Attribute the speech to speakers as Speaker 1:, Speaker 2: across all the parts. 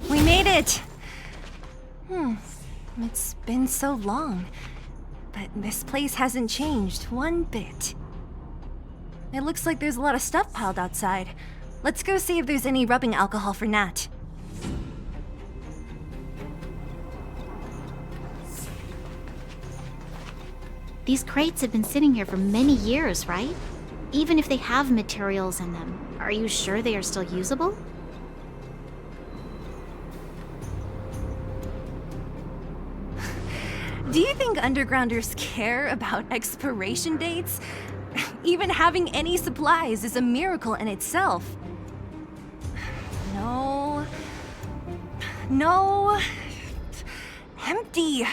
Speaker 1: We made it! It's been so long, but this place hasn't changed one bit. It looks like there's a lot of stuff piled outside. Let's go see if there's any rubbing alcohol for Nat.
Speaker 2: These crates have been sitting here for many years, right? Even if they have materials in them, are you sure they are still usable?
Speaker 1: Do you think undergrounders care about expiration dates? Even having any supplies is a miracle in itself. No. No. Empty.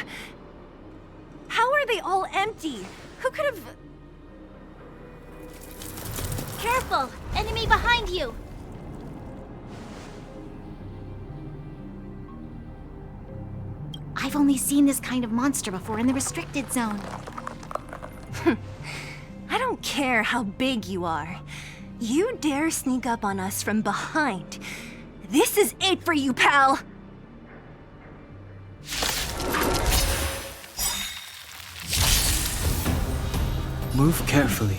Speaker 1: How are they all empty? Who could have...
Speaker 2: Careful! Enemy behind you! I've only seen this kind of monster before in the restricted zone.
Speaker 1: I don't care how big you are. You dare sneak up on us from behind. This is it for you, pal!
Speaker 3: Move carefully.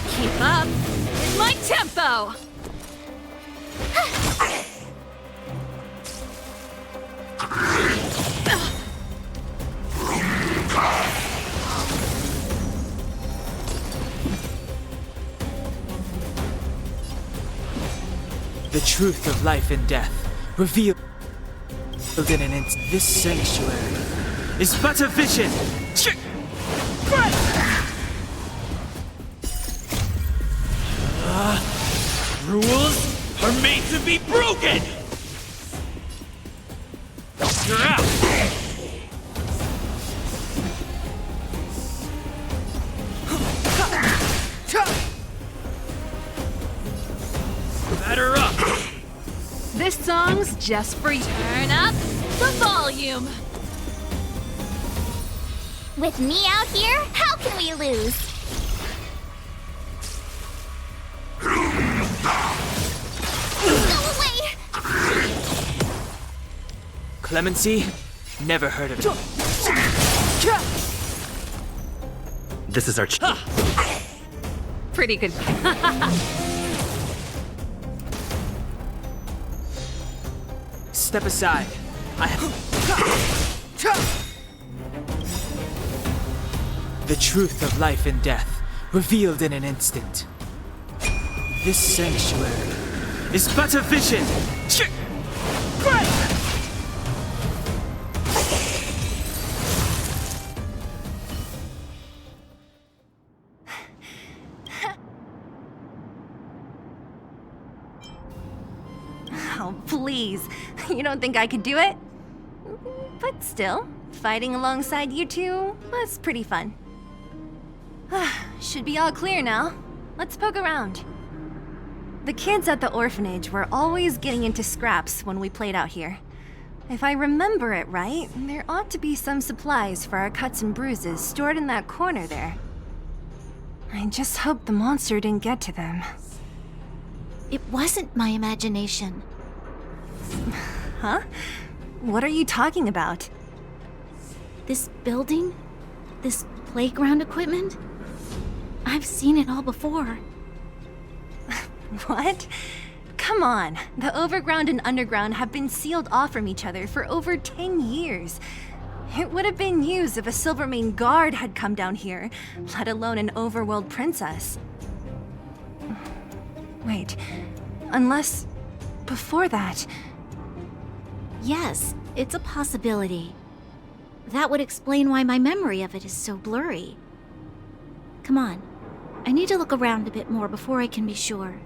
Speaker 4: Keep up with my tempo!
Speaker 3: The truth of life and death, revealed in an instant. This sanctuary is but a vision! Rules are made to be broken! You're out! Batter up!
Speaker 4: This song's just for you. Turn up the volume.
Speaker 2: With me out here, how can we lose? Go away!
Speaker 3: Clemency? Never heard of it.
Speaker 5: This is our
Speaker 4: Pretty good.
Speaker 3: Step aside. The truth of life and death, revealed in an instant. This sanctuary is but a vision!
Speaker 1: Oh, please. You don't think I could do it? But still, fighting alongside you two was pretty fun. Should be all clear now. Let's poke around. The kids at the orphanage were always getting into scraps when we played out here. If I remember it right, there ought to be some supplies for our cuts and bruises stored in that corner there. I just hope the monster didn't get to them.
Speaker 2: It wasn't my imagination.
Speaker 1: Huh? What are you talking about?
Speaker 2: This building? This playground equipment? I've seen it all before.
Speaker 1: What? Come on. The overground and underground have been sealed off from each other for over 10 years. It would have been used if a Silvermane guard had come down here, let alone an overworld princess. Wait, unless before that...
Speaker 2: Yes, it's a possibility. That would explain why my memory of it is so blurry. Come on. I need to look around a bit more before I can be sure.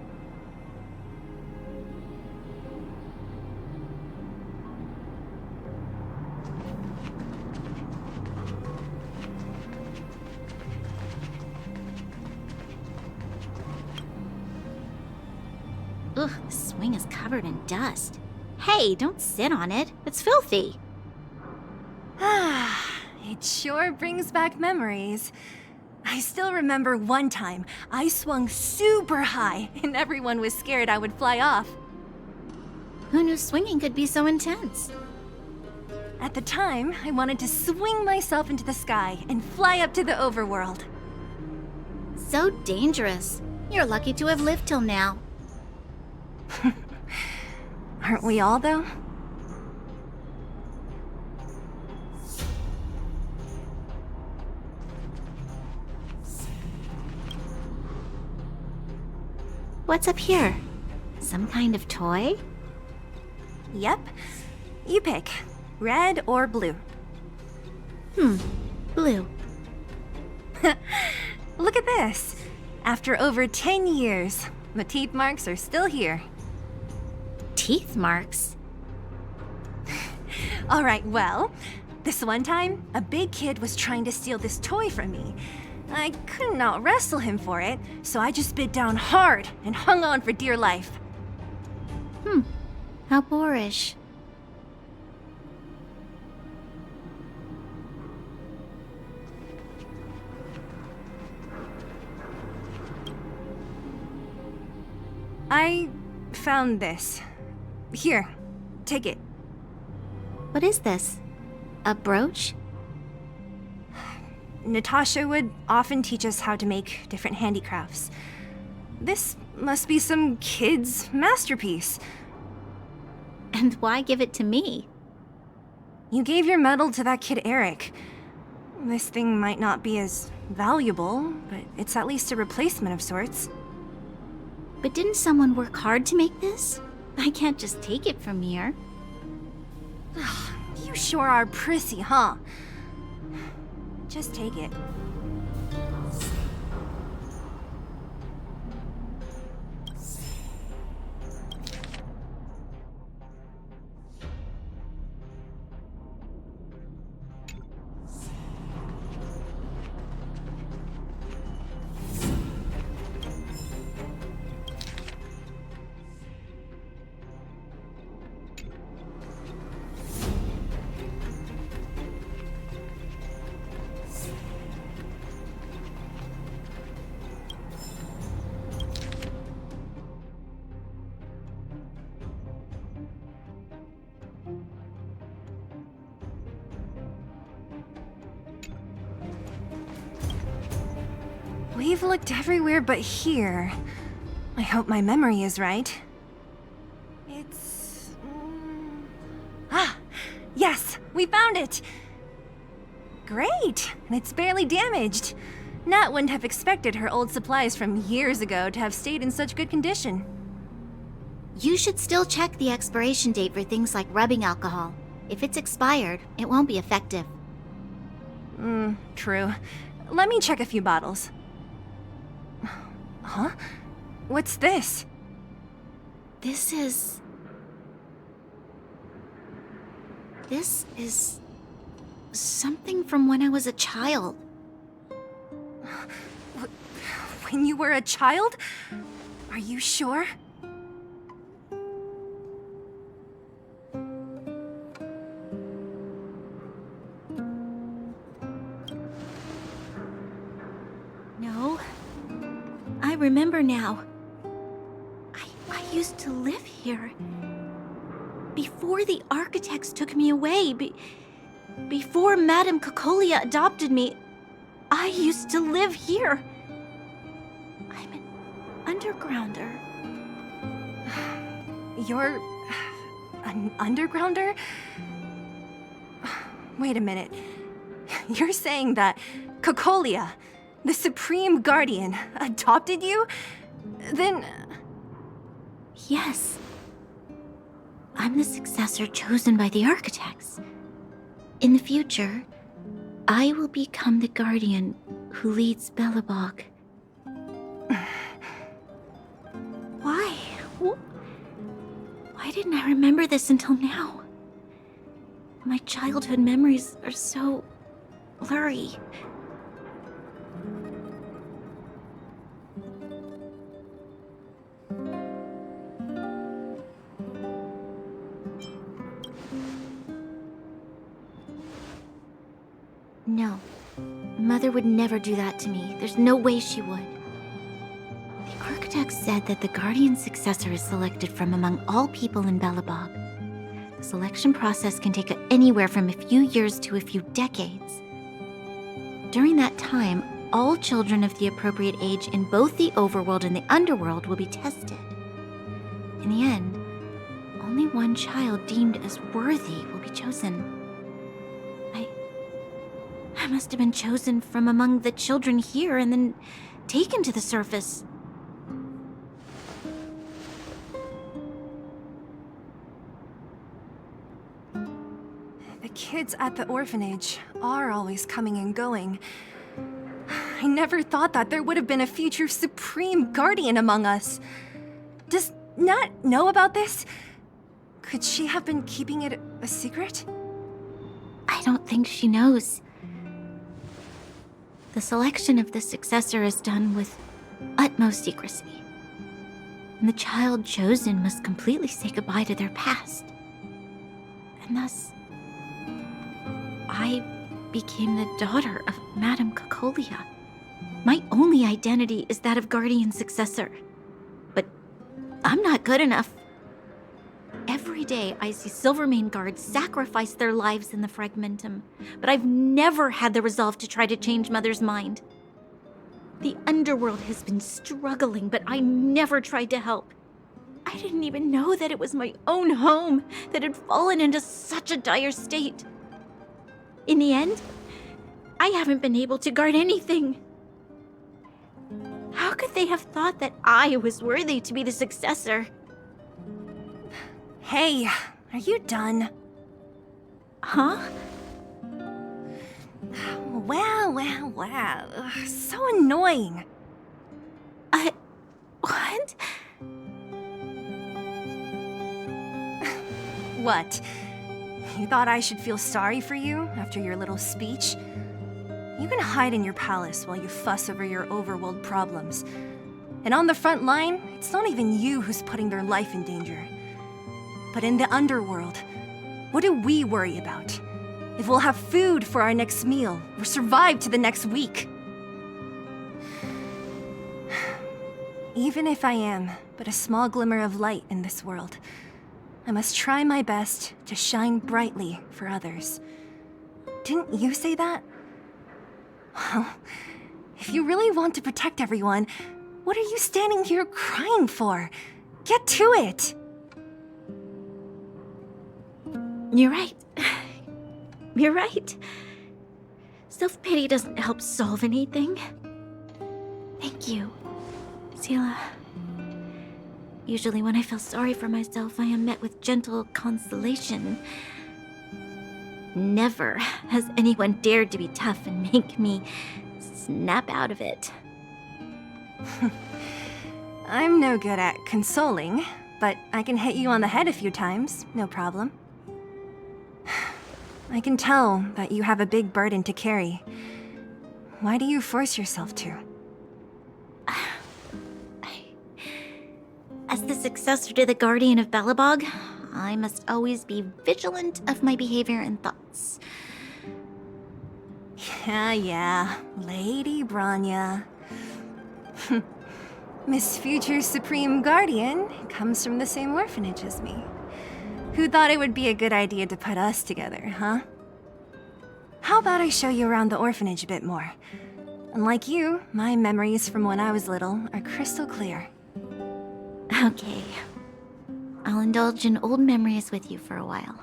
Speaker 2: Ugh, the swing is covered in dust. Hey, don't sit on it. It's filthy.
Speaker 1: Ah, it sure brings back memories. I still remember one time I swung super high and everyone was scared I would fly off.
Speaker 2: Who knew swinging could be so intense?
Speaker 1: At the time, I wanted to swing myself into the sky and fly up to the overworld.
Speaker 2: So dangerous. You're lucky to have lived till now.
Speaker 1: Aren't we all, though?
Speaker 2: What's up here? Some kind of toy?
Speaker 1: Yep. You pick. Red or blue.
Speaker 2: Blue.
Speaker 1: Look at this. After over 10 years, the teeth marks are still here.
Speaker 2: Teeth marks?
Speaker 1: Alright, well, this one time, a big kid was trying to steal this toy from me. I couldn't out-wrestle him for it, so I just bit down hard and hung on for dear life.
Speaker 2: How boorish.
Speaker 1: I found this. Here, take it.
Speaker 2: What is this? A brooch?
Speaker 1: Natasha would often teach us how to make different handicrafts. This must be some kid's masterpiece.
Speaker 2: And why give it to me?
Speaker 1: You gave your medal to that kid Eric. This thing might not be as valuable, but it's at least a replacement of sorts.
Speaker 2: But didn't someone work hard to make this? I can't just take it from here.
Speaker 1: You sure are prissy, huh? Just take it. We've looked everywhere but here. I hope my memory is right. It's... Ah! Yes! We found it! Great! And it's barely damaged. Nat wouldn't have expected her old supplies from years ago to have stayed in such good condition.
Speaker 2: You should still check the expiration date for things like rubbing alcohol. If it's expired, it won't be effective.
Speaker 1: True. Let me check a few bottles. Huh? What's this?
Speaker 2: This is something from when I was a child.
Speaker 1: When you were a child? Are you sure?
Speaker 2: No. I remember now. I used to live here. Before the architects took me away, before Madame Cocolia adopted me, I used to live here. I'm an undergrounder.
Speaker 1: You're... an undergrounder? Wait a minute. You're saying that Cocolia, the Supreme Guardian, adopted you? Then...
Speaker 2: Yes. I'm the successor chosen by the architects. In the future, I will become the guardian who leads Belobog. Why? Why didn't I remember this until now? My childhood memories are so blurry. No. Mother would never do that to me. There's no way she would. The architect said that the guardian successor is selected from among all people in Belobog. The selection process can take anywhere from a few years to a few decades. During that time, all children of the appropriate age in both the overworld and the underworld will be tested. In the end, only one child deemed as worthy will be chosen. I must have been chosen from among the children here and then taken to the surface.
Speaker 1: The kids at the orphanage are always coming and going. I never thought that there would have been a future Supreme Guardian among us. Does Nat know about this? Could she have been keeping it a secret?
Speaker 2: I don't think she knows. The selection of the successor is done with utmost secrecy. And the child chosen must completely say goodbye to their past. And thus, I became the daughter of Madame Cocolia. My only identity is that of guardian successor. But I'm not good enough. Every day I see Silvermane guards sacrifice their lives in the Fragmentum, but I've never had the resolve to try to change Mother's mind. The underworld has been struggling, but I never tried to help. I didn't even know that it was my own home that had fallen into such a dire state. In the end, I haven't been able to guard anything. How could they have thought that I was worthy to be the successor?
Speaker 1: Hey, are you done?
Speaker 2: Huh?
Speaker 1: Wow. Ugh, so annoying.
Speaker 2: What?
Speaker 1: What? You thought I should feel sorry for you after your little speech? You can hide in your palace while you fuss over your overworld problems. And on the front line, it's not even you who's putting their life in danger. But in the underworld, what do we worry about? If we'll have food for our next meal, or survive to the next week. Even if I am but a small glimmer of light in this world, I must try my best to shine brightly for others. Didn't you say that? Well, if you really want to protect everyone, what are you standing here crying for? Get to it!
Speaker 2: You're right. You're right. Self-pity doesn't help solve anything. Thank you, Selah. Usually when I feel sorry for myself, I am met with gentle consolation. Never has anyone dared to be tough and make me snap out of it.
Speaker 1: I'm no good at consoling, but I can hit you on the head a few times, no problem. I can tell that you have a big burden to carry. Why do you force yourself to?
Speaker 2: As the successor to the Guardian of Belobog, I must always be vigilant of my behavior and thoughts.
Speaker 1: Yeah, Lady Branya. Miss Future Supreme Guardian comes from the same orphanage as me. Who thought it would be a good idea to put us together, huh? How about I show you around the orphanage a bit more? Unlike you, my memories from when I was little are crystal clear.
Speaker 2: Okay. I'll indulge in old memories with you for a while.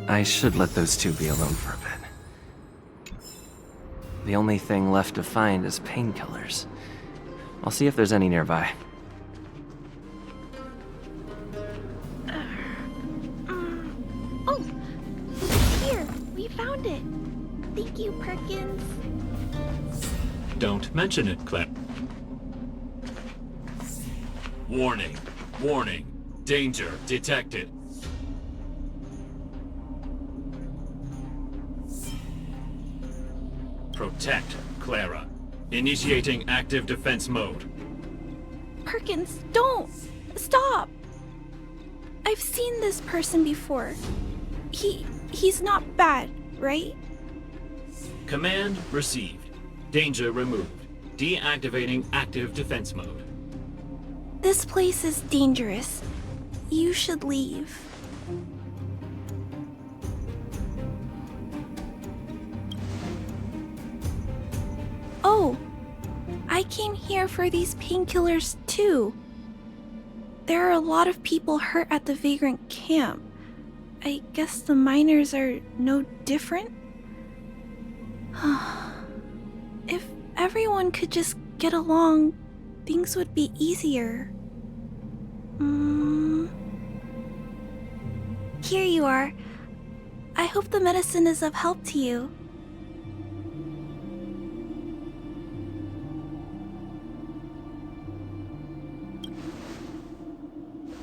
Speaker 5: I should let those two be alone for a bit. The only thing left to find is painkillers. I'll see if there's any nearby.
Speaker 2: Oh! Here! We found it! Thank you, Perkins.
Speaker 6: Don't mention it, Clem. Warning. Warning. Danger detected. Protect Clara. Initiating active defense mode.
Speaker 2: Perkins, don't! Stop! I've seen this person before. He's not bad, right?
Speaker 6: Command received. Danger removed. Deactivating active defense mode.
Speaker 2: This place is dangerous. You should leave. Oh, I came here for these painkillers too. There are a lot of people hurt at the vagrant camp. I guess the miners are no different? If everyone could just get along, things would be easier. Here you are. I hope the medicine is of help to you.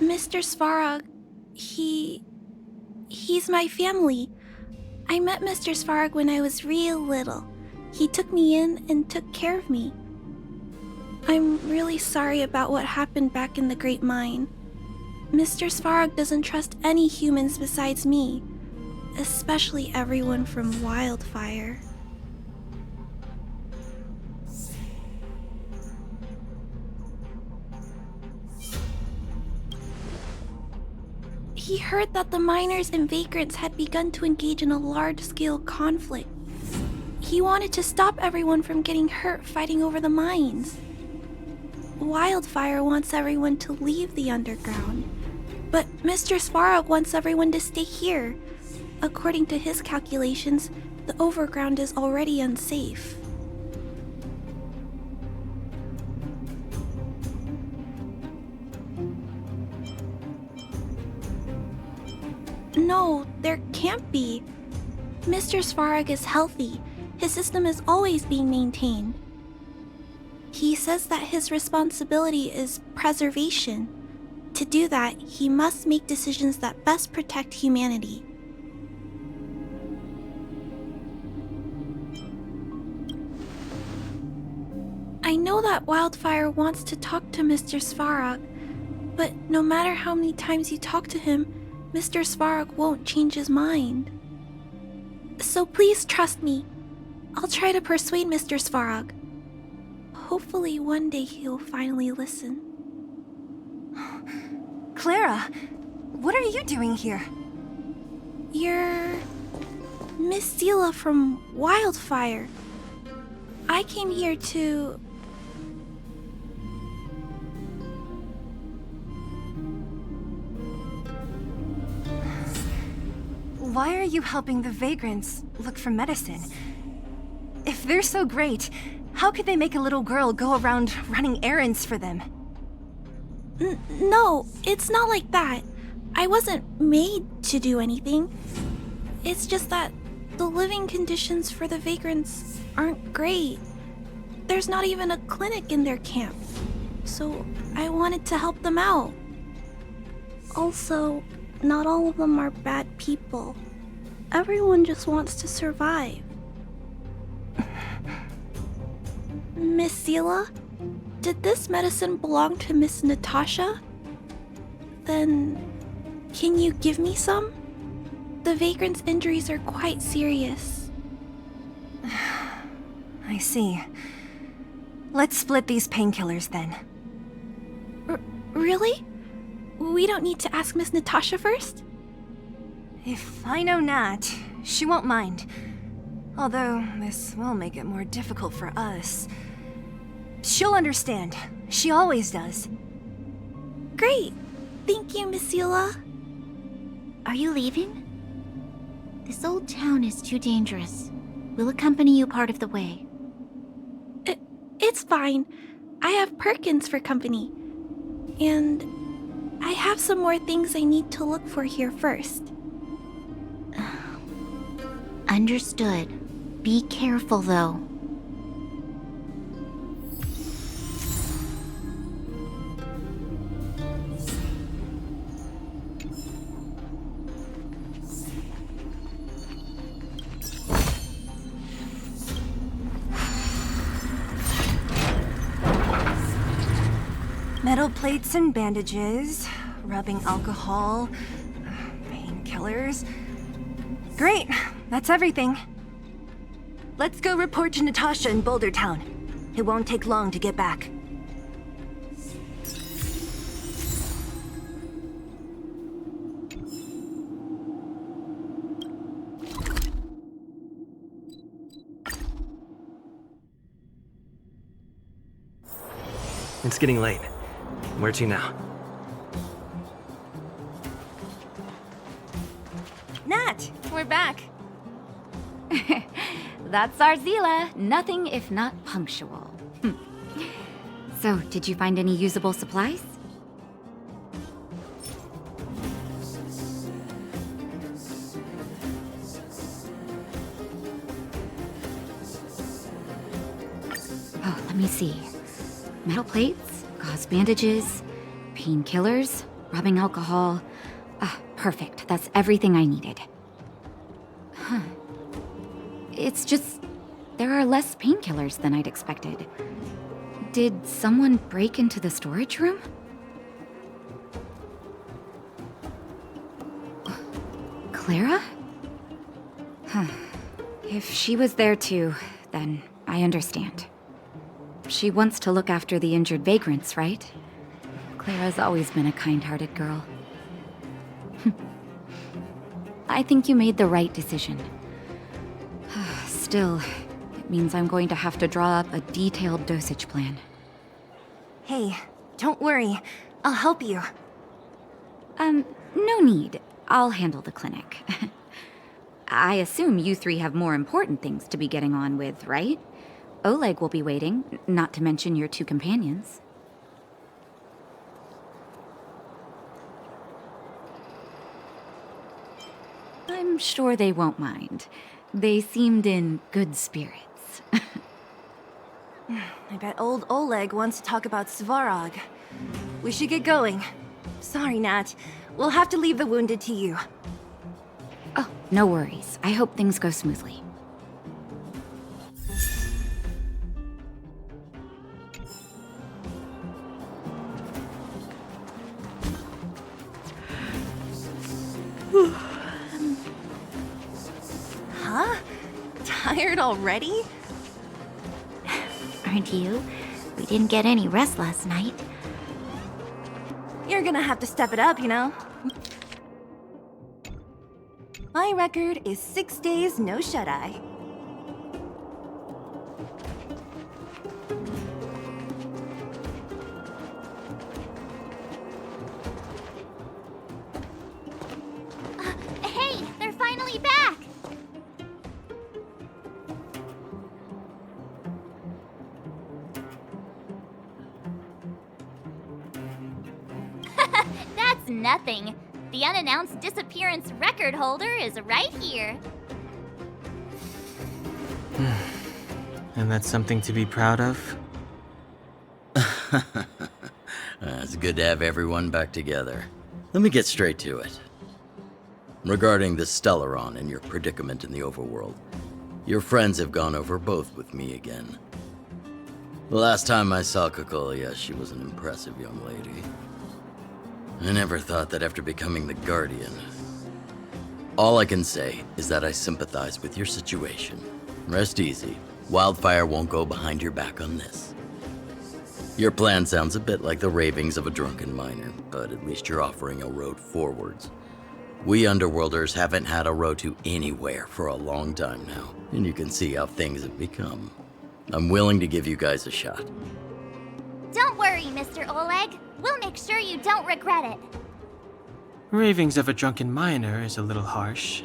Speaker 2: Mr. Svarog, he's my family. I met Mr. Svarog when I was real little. He took me in and took care of me. I'm really sorry about what happened back in the Great Mine. Mr. Svarog doesn't trust any humans besides me, especially everyone from Wildfire. He heard that the miners and vagrants had begun to engage in a large-scale conflict. He wanted to stop everyone from getting hurt fighting over the mines. Wildfire wants everyone to leave the underground, but Mr. Svarog wants everyone to stay here. According to his calculations, the overground is already unsafe. No, there can't be. Mr. Svarog is healthy. His system is always being maintained. He says that his responsibility is preservation. To do that, he must make decisions that best protect humanity. I know that Wildfire wants to talk to Mr. Svarog, but no matter how many times you talk to him, Mr. Svarog won't change his mind. So please trust me. I'll try to persuade Mr. Svarog. Hopefully one day he'll finally listen.
Speaker 1: Clara, what are you doing here?
Speaker 2: You're Miss Sela from Wildfire. I came here to...
Speaker 1: Why are you helping the vagrants look for medicine? If they're so great, how could they make a little girl go around running errands for them?
Speaker 2: No, it's not like that. I wasn't made to do anything. It's just that the living conditions for the vagrants aren't great. There's not even a clinic in their camp, so I wanted to help them out. Also, not all of them are bad people. Everyone just wants to survive. Miss Sela, did this medicine belong to Miss Natasha? Then, can you give me some? The vagrant's injuries are quite serious.
Speaker 1: I see. Let's split these painkillers then.
Speaker 2: Really? We don't need to ask Miss Natasha first?
Speaker 1: If I know Nat, she won't mind. Although, this will make it more difficult for us. She'll understand. She always does.
Speaker 2: Great! Thank you, Miss Sela.
Speaker 7: Are you leaving? This old town is too dangerous. We'll accompany you part of the way.
Speaker 2: It's fine. I have Perkins for company. And I have some more things I need to look for here first.
Speaker 7: Understood. Be careful, though.
Speaker 1: Metal plates and bandages, rubbing alcohol, painkillers. Great, that's everything. Let's go report to Natasha in Boulder Town. It won't take long to get back.
Speaker 5: It's getting late. Where to now?
Speaker 1: Nat, we're back.
Speaker 2: That's Arzila. Nothing if not punctual. So, did you find any usable supplies? Oh, let me see. Metal plates, gauze bandages, painkillers, rubbing alcohol. Ah, perfect. That's everything I needed. Huh. It's just, there are less painkillers than I'd expected. Did someone break into the storage room? Clara? Huh. If she was there too, then I understand. She wants to look after the injured vagrants, right? Clara's always been a kind-hearted girl. I think you made the right decision. Still, it means I'm going to have to draw up a detailed dosage plan.
Speaker 1: Hey, don't worry. I'll help you.
Speaker 2: No need. I'll handle the clinic. I assume you three have more important things to be getting on with, right? Oleg will be waiting, not to mention your two companions. I'm sure they won't mind. They seemed in good spirits.
Speaker 1: I bet old Oleg wants to talk about Svarog. We should get going. Sorry, Nat. We'll have to leave the wounded to you.
Speaker 2: Oh, no worries. I hope things go smoothly.
Speaker 1: Huh? Tired already?
Speaker 7: Aren't you? We didn't get any rest last night.
Speaker 1: You're gonna have to step it up, you know? My record is 6 days no shut-eye.
Speaker 7: Hey, they're finally back! That's nothing. The unannounced disappearance record holder is right here.
Speaker 3: And that's something to be proud of?
Speaker 8: It's good to have everyone back together. Let me get straight to it. Regarding the Stellaron and your predicament in the overworld, your friends have gone over both with me again. The last time I saw Kokolia, she was an impressive young lady. I never thought that after becoming the Guardian. All I can say is that I sympathize with your situation. Rest easy. Wildfire won't go behind your back on this. Your plan sounds a bit like the ravings of a drunken miner, but at least you're offering a road forwards. We Underworlders haven't had a road to anywhere for a long time now, and you can see how things have become. I'm willing to give you guys a shot.
Speaker 7: Don't worry, Mr. Oleg. We'll make sure you don't regret it.
Speaker 3: Ravings of a drunken miner is a little harsh.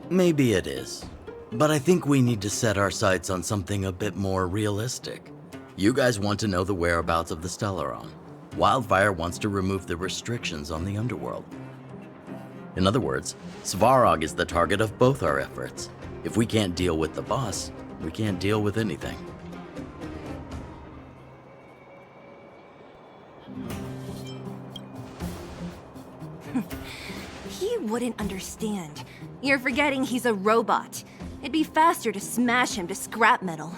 Speaker 8: Maybe it is, but I think we need to set our sights on something a bit more realistic. You guys want to know the whereabouts of the Stellaron. Wildfire wants to remove the restrictions on the Underworld. In other words, Svarog is the target of both our efforts. If we can't deal with the boss, we can't deal with anything.
Speaker 1: He wouldn't understand. You're forgetting he's a robot. It'd be faster to smash him to scrap metal.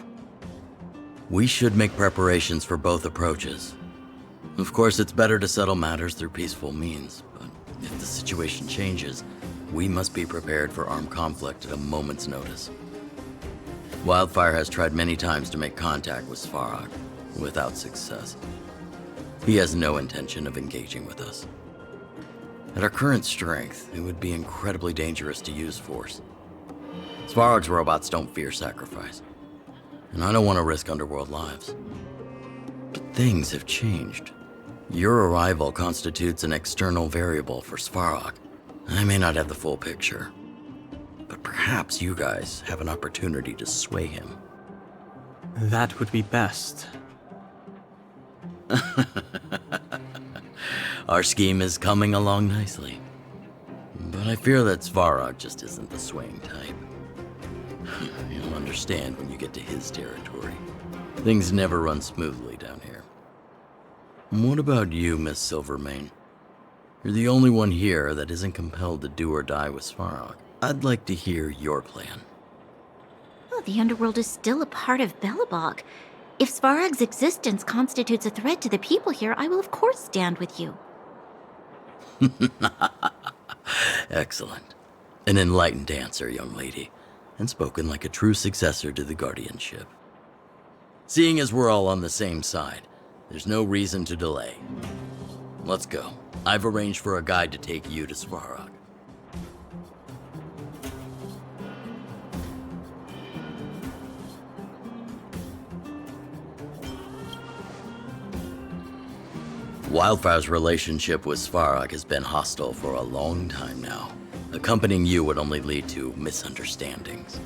Speaker 8: We should make preparations for both approaches. Of course, it's better to settle matters through peaceful means, but if the situation changes, we must be prepared for armed conflict at a moment's notice. Wildfire has tried many times to make contact with Svarog, without success. He has no intention of engaging with us. At our current strength, it would be incredibly dangerous to use force. Svarog's robots don't fear sacrifice, and I don't want to risk underworld lives. But things have changed. Your arrival constitutes an external variable for Svarog. I may not have the full picture, but perhaps you guys have an opportunity to sway him.
Speaker 3: That would be best.
Speaker 8: Our scheme is coming along nicely, but I fear that Svarog just isn't the swaying type. You'll understand when you get to his territory. Things never run smoothly down here. What about you, Miss Silvermane? You're the only one here that isn't compelled to do or die with Svarog. I'd like to hear your plan.
Speaker 2: Oh, the underworld is still a part of Belobog. If Svarog's existence constitutes a threat to the people here, I will of course stand with you.
Speaker 8: Excellent. An enlightened answer, young lady, and spoken like a true successor to the guardianship. Seeing as we're all on the same side, there's no reason to delay. Let's go. I've arranged for a guide to take you to Svarog. Wildfire's relationship with Svarog has been hostile for a long time now. Accompanying you would only lead to misunderstandings.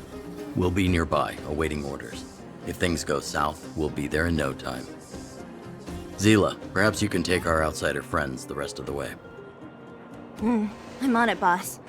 Speaker 8: We'll be nearby, awaiting orders. If things go south, we'll be there in no time. Zila, perhaps you can take our outsider friends the rest of the way.
Speaker 1: I'm on it, boss.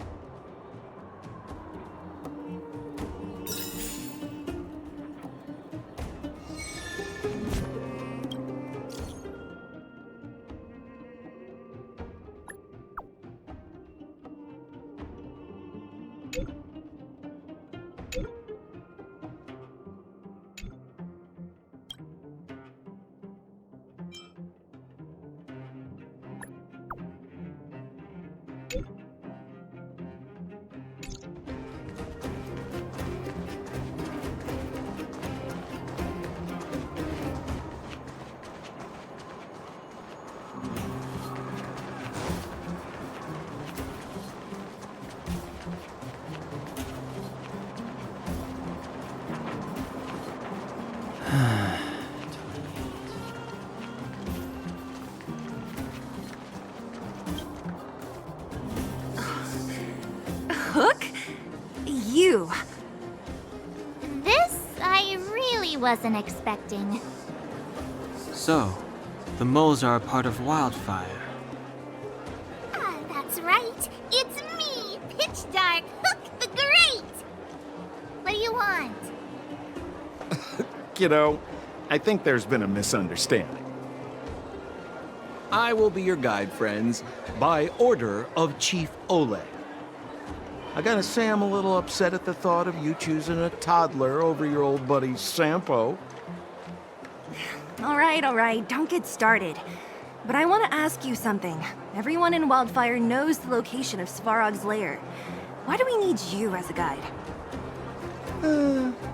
Speaker 1: Hook? You.
Speaker 7: This I really wasn't expecting.
Speaker 3: So, the moles are a part of Wildfire.
Speaker 7: Ah, that's right. It's me, Pitch Dark Hook the Great. What do you want?
Speaker 9: Kiddo, I think there's been a misunderstanding. I will be your guide, friends, by order of Chief Ole. I gotta say I'm a little upset at the thought of you choosing a toddler over your old buddy Sampo.
Speaker 1: All right, don't get started. But I want to ask you something. Everyone in Wildfire knows the location of Svarog's lair. Why do we need you as a guide?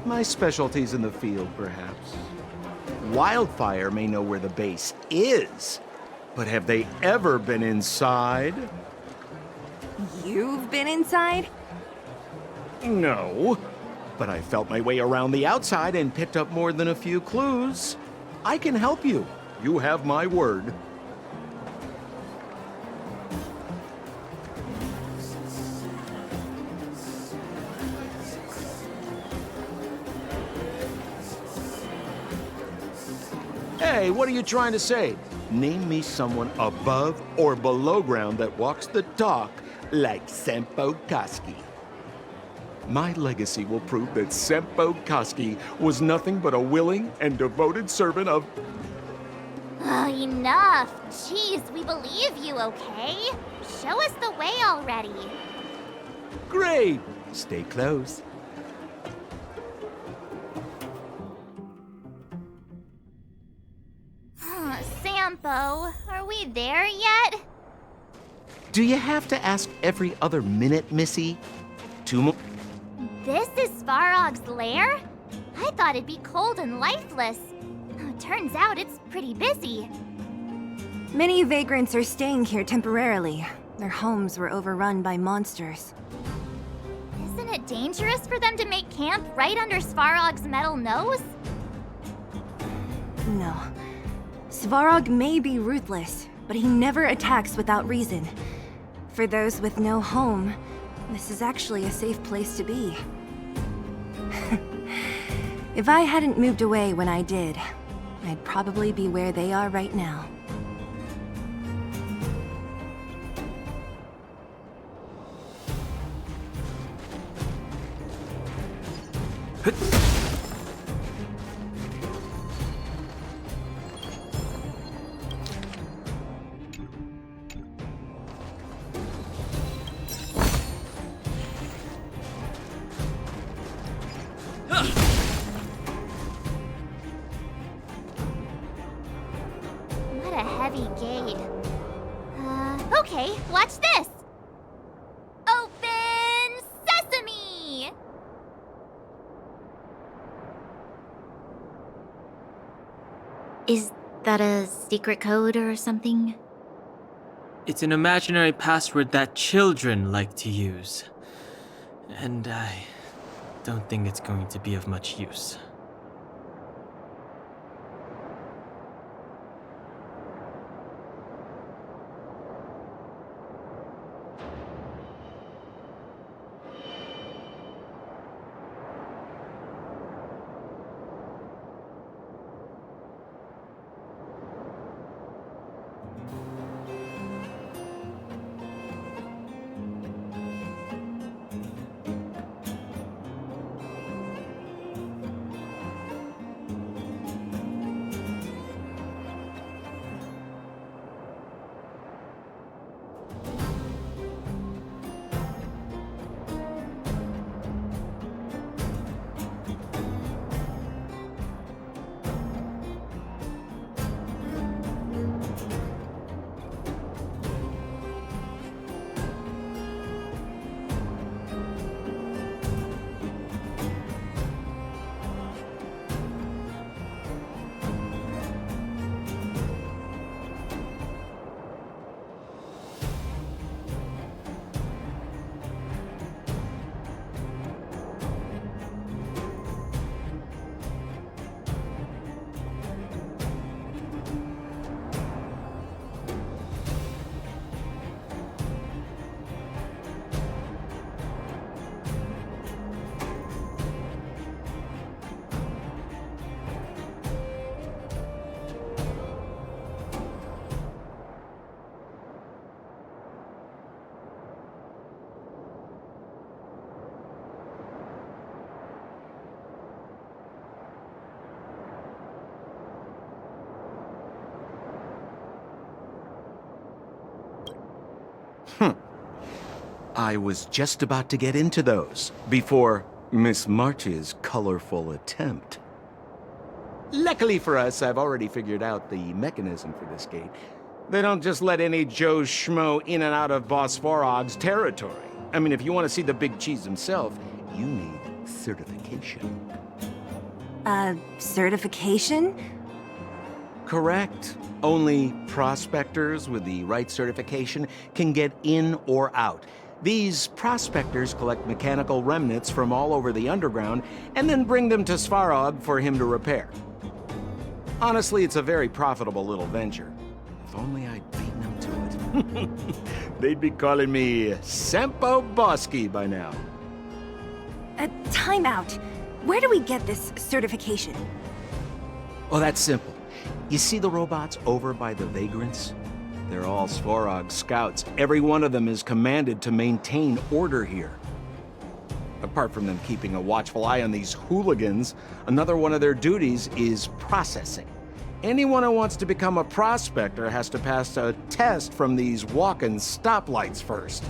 Speaker 9: My specialty's in the field, perhaps. Wildfire may know where the base is, but have they ever been inside?
Speaker 1: You've been inside?
Speaker 9: No, but I felt my way around the outside and picked up more than a few clues. I can help you. You have my word. Hey, what are you trying to say? Name me someone above or below ground that walks the talk like Sempo Koski. My legacy will prove that Sempo Koski was nothing but a willing and devoted servant of...
Speaker 7: Oh, enough. Jeez, we believe you, okay? Show us the way already.
Speaker 9: Great! Stay close.
Speaker 7: Sam, Sampo, are we there yet?
Speaker 9: Do you have to ask every other minute, Missy? 2 more.
Speaker 7: This is Svarog's lair? I thought it'd be cold and lifeless. Turns out it's pretty busy.
Speaker 1: Many vagrants are staying here temporarily. Their homes were overrun by monsters.
Speaker 7: Isn't it dangerous for them to make camp right under Svarog's metal nose?
Speaker 1: No. Svarog may be ruthless, but he never attacks without reason. For those with no home, this is actually a safe place to be. If I hadn't moved away when I did, I'd probably be where they are right now.
Speaker 7: What a heavy gate. Okay, watch this! Open sesame!
Speaker 2: Is that a secret code or something?
Speaker 3: It's an imaginary password that children like to use. And I don't think it's going to be of much use.
Speaker 9: I was just about to get into those before Miss March's colorful attempt. Luckily for us, I've already figured out the mechanism for this gate. They don't just let any Joe Schmo in and out of Boss Svarog's territory. I mean, if you want to see the big cheese himself, you need certification.
Speaker 1: Certification?
Speaker 9: Correct. Only prospectors with the right certification can get in or out. These prospectors collect mechanical remnants from all over the underground and then bring them to Svarog for him to repair. Honestly, it's a very profitable little venture. If only I'd beaten them to it. They'd be calling me Sampo Bosky by now.
Speaker 1: Time out. Where do we get this certification?
Speaker 9: Oh, that's simple. You see the robots over by the vagrants? They're all Svarog scouts. Every one of them is commanded to maintain order here. Apart from them keeping a watchful eye on these hooligans, another one of their duties is processing. Anyone who wants to become a prospector has to pass a test from these walk-in stoplights first.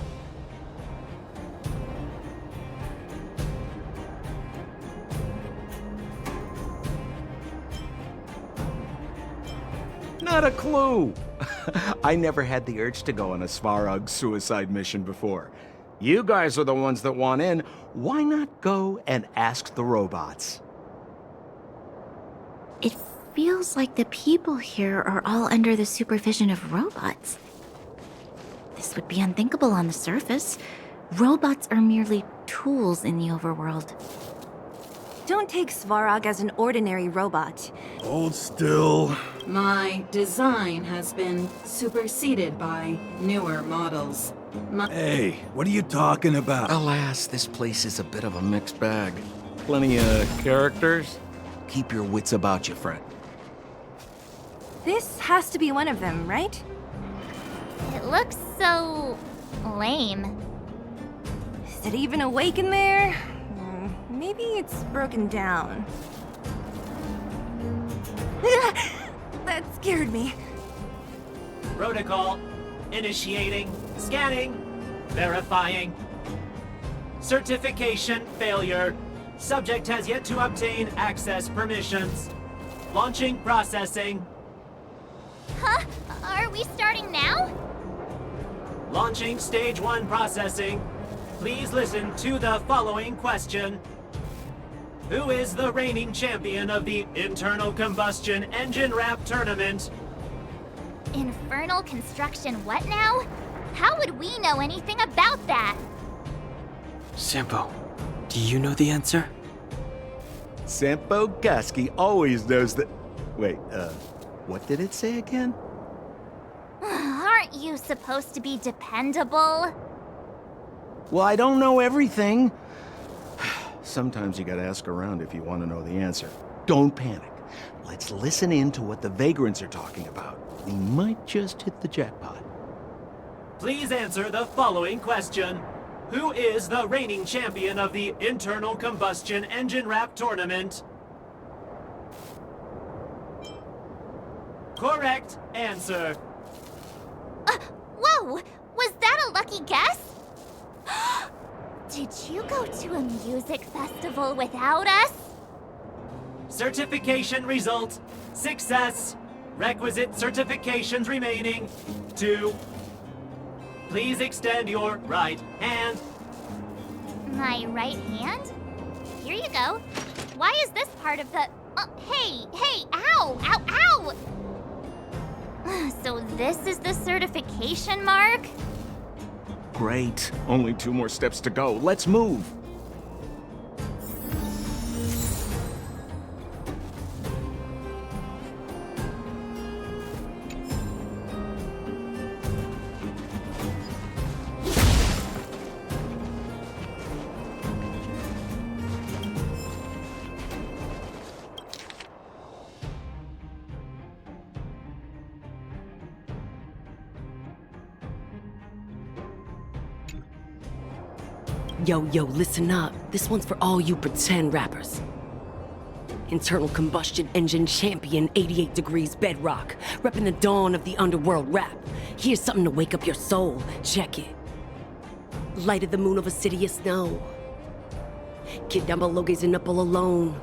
Speaker 9: Not a clue. I never had the urge to go on a Svarog suicide mission before. You guys are the ones that want in. Why not go and ask the robots?
Speaker 2: It feels like the people here are all under the supervision of robots. This would be unthinkable on the surface. Robots are merely tools in the overworld.
Speaker 1: Don't take Svarog as an ordinary robot.
Speaker 10: Hold still.
Speaker 11: My design has been superseded by newer models.
Speaker 10: Hey, what are you talking about?
Speaker 9: Alas, this place is a bit of a mixed bag. Plenty of characters. Keep your wits about you, friend.
Speaker 1: This has to be one of them, right?
Speaker 7: It looks so lame.
Speaker 1: Is it even awake in there? Maybe it's broken down. That scared me.
Speaker 6: Protocol. Initiating. Scanning. Verifying. Certification failure. Subject has yet to obtain access permissions. Launching processing.
Speaker 7: Huh? Are we starting now?
Speaker 6: Launching stage 1 processing. Please listen to the following question. Who is the reigning champion of the Internal Combustion Engine Wrap Tournament?
Speaker 7: Infernal construction what now? How would we know anything about that?
Speaker 3: Sampo, do you know the answer?
Speaker 9: Sampo Koski always knows that... Wait, what did it say again?
Speaker 7: Aren't you supposed to be dependable?
Speaker 9: Well, I don't know everything. Sometimes you gotta ask around if you want to know the answer. Don't panic. Let's listen in to what the vagrants are talking about. We might just hit the jackpot.
Speaker 6: Please answer the following question. Who is the reigning champion of the Internal Combustion Engine Wrap Tournament? Correct answer.
Speaker 7: Whoa! Was that a lucky guess? Did you go to a music festival without us?
Speaker 6: Certification result. Success. Requisite certifications remaining. 2. Please extend your right hand.
Speaker 7: My right hand? Here you go. Why is this part of the... hey! Ow! Ow! So this is the certification mark?
Speaker 9: Great. Only 2 more steps to go. Let's move.
Speaker 12: Yo, listen up. This one's for all you pretend rappers. Internal combustion engine champion, 88 degrees bedrock. Repping the dawn of the underworld rap. Here's something to wake up your soul. Check it. Light of the moon of a city of snow. Kid down below gazing up all alone.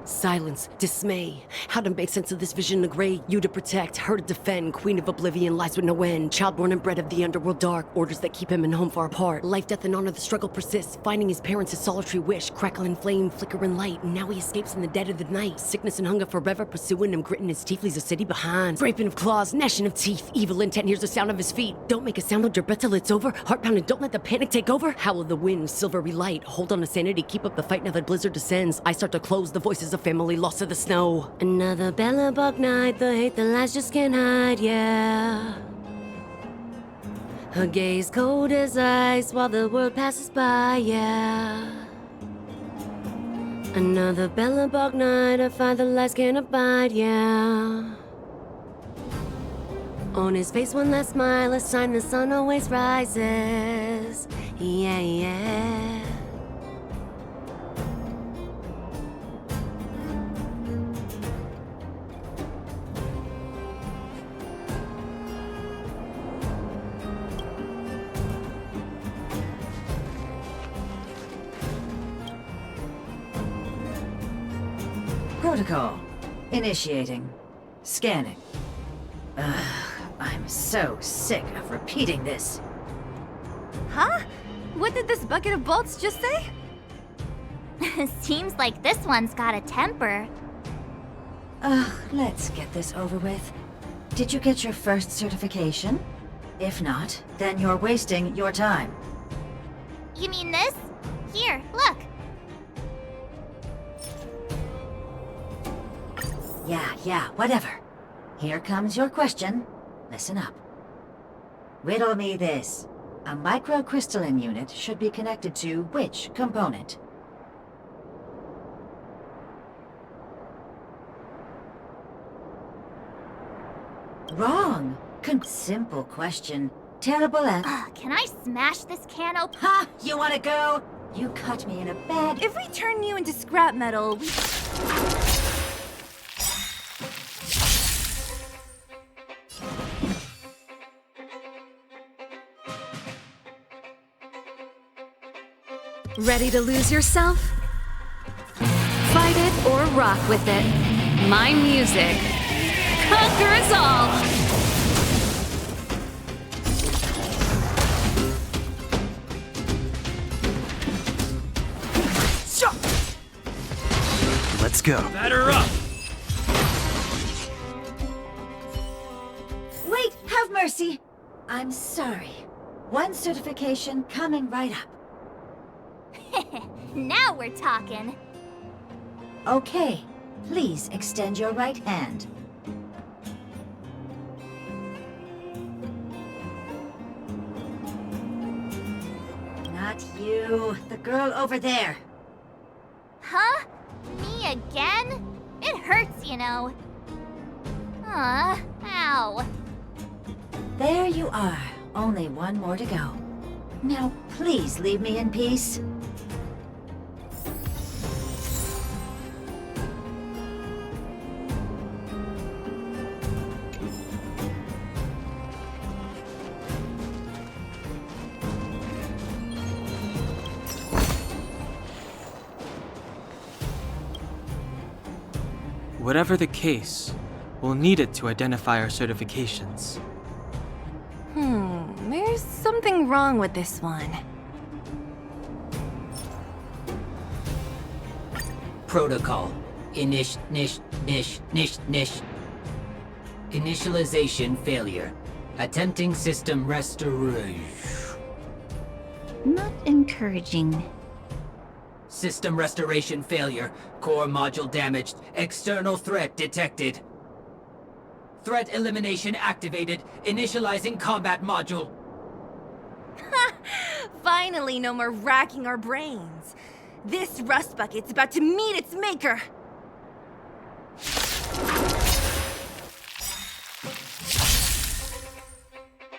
Speaker 12: Silence, dismay. How to make sense of this vision of gray? You to protect, her to defend. Queen of oblivion lies with no end. Child born and bred of the underworld dark. Orders that keep him and home far apart. Life, death, and honor, the struggle persists. Finding his parents, his solitary wish. Crackling flame, flickering light. And now he escapes in the dead of the night. Sickness and hunger forever pursuing him. Gritting his teeth, leaves a city behind. Scraping of claws, gnashing of teeth. Evil intent hears the sound of his feet. Don't make a sound, hold your breath till it's over. Heart pounding, don't let the panic take over. Howl of the wind, silvery light. Hold on to sanity, keep up the fight now that blizzard descends. I start to close, the voices of family lost to the snow. Another bellabug night, the hate, the lies just can't hide, yeah. Her gaze cold as ice while the world passes by, yeah. Another bellabug night, I find the lies can't abide, yeah. On his face one last smile, a sign the sun always rises, yeah.
Speaker 11: Protocol. Initiating.
Speaker 13: Scanning. Ugh, I'm so sick of repeating this.
Speaker 1: Huh? What did this bucket of bolts just say?
Speaker 7: Seems like this one's got a temper.
Speaker 13: Ugh, let's get this over with. Did you get your first certification? If not, then you're wasting your time.
Speaker 7: You mean this? Here, look.
Speaker 13: Yeah, whatever. Here comes your question. Listen up. Riddle me this. A microcrystalline unit should be connected to which component? Wrong. Simple question. Terrible answer.
Speaker 7: Can I smash this can open?
Speaker 13: Ha! You wanna go? You caught me in a bad...
Speaker 1: If we turn you into scrap metal, we...
Speaker 4: Ready to lose yourself? Fight it or rock with it. My music conquers all!
Speaker 5: Let's go.
Speaker 3: Batter up!
Speaker 13: Wait, have mercy! I'm sorry. One certification coming right up.
Speaker 7: Now we're talking.
Speaker 13: Okay, please extend your right hand. Not you, the girl over there.
Speaker 7: Huh? Me again? It hurts, you know. Ow.
Speaker 13: There you are. Only one more to go. Now, please leave me in peace.
Speaker 3: Whatever the case, we'll need it to identify our certifications.
Speaker 1: There's something wrong with this one.
Speaker 14: Protocol. Initialization failure. Attempting system restoration.
Speaker 2: Not encouraging.
Speaker 14: System restoration failure. Core module damaged. External threat detected. Threat elimination activated. Initializing combat module.
Speaker 1: Finally, no more racking our brains. This rust bucket's about to meet its maker.